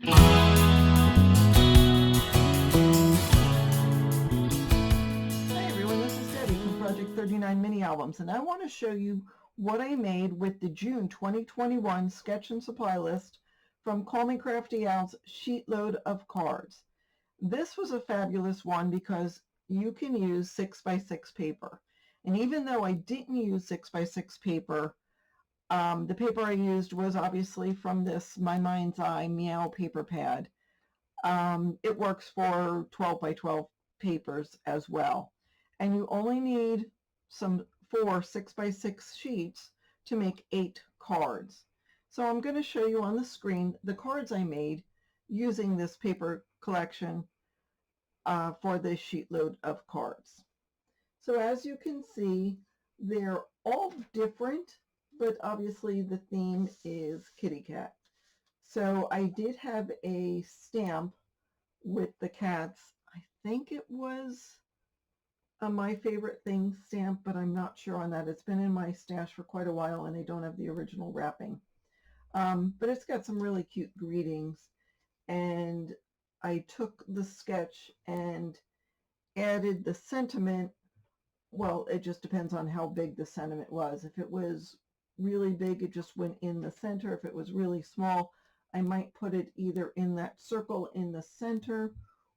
Hey everyone, this is Debbie from Project 39 Mini Albums, and I want to show you what I made with the June 2021 sketch and supply list from Call Me Crafty Al's Sheetload of Cards. This was a fabulous one because you can use 6x6 paper. And even though I didn't use 6x6 paper, the paper I used was obviously from this My Mind's Eye Meow paper pad. It works for 12 by 12 papers as well. And you only need some 4 6x6 sheets to make 8 cards. So I'm going to show you on the screen the cards I made using this paper collection for this sheetload of cards. So as you can see, they're all different, but obviously the theme is kitty cat. So I did have a stamp with the cats. I think it was a My Favorite Thing stamp, but I'm not sure on that. It's been in my stash for quite a while and I don't have the original wrapping. But it's got some really cute greetings, and I took the sketch and added the sentiment. Well, it just depends on how big the sentiment was. If it was really big, it just went in the center. If it was really small, I might put it either in that circle in the center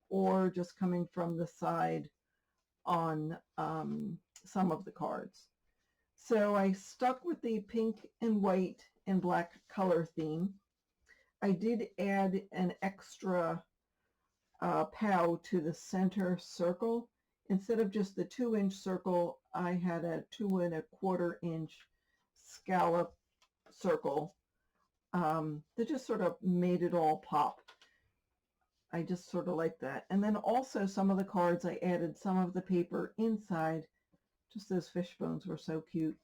or just coming from the side on some of the cards. So I stuck with the pink and white and black color theme. I did add an extra POW to the center circle. Instead of just the 2-inch circle, I had a 2¼ inch scallop circle that just sort of made it all pop. I just sort of like that. And then also some of the cards, I added some of the paper inside. Just those fish bones were so cute.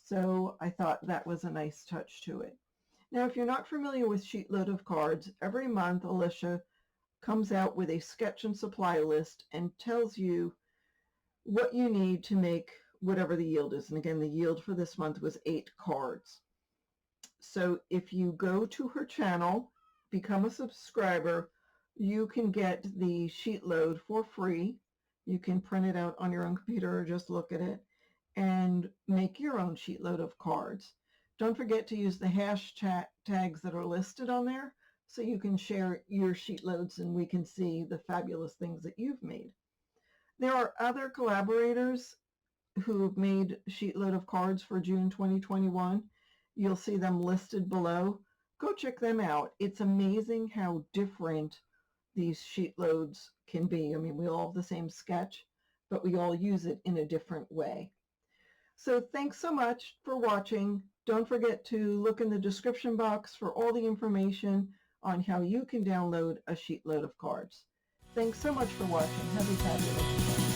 So I thought that was a nice touch to it. Now, if you're not familiar with Sheetload of Cards, every month Alicia comes out with a sketch and supply list and tells you what you need to make whatever the yield is. And again, the yield for this month was 8 cards. So if you go to her channel, become a subscriber, you can get the sheet load for free. You can print it out on your own computer or just look at it and make your own sheet load of cards. Don't forget to use the hashtags that are listed on there so you can share your sheet loads and we can see the fabulous things that you've made. There are other collaborators who made Sheetload of Cards for June 2021. You'll see them listed below. Go check them out. It's amazing how different these sheet loads can be. I mean, we all have the same sketch, but we all use it in a different way. So thanks so much for watching. Don't forget to look in the description box for all the information on how you can download a sheet load of cards. Thanks so much for watching. Have a fabulous day.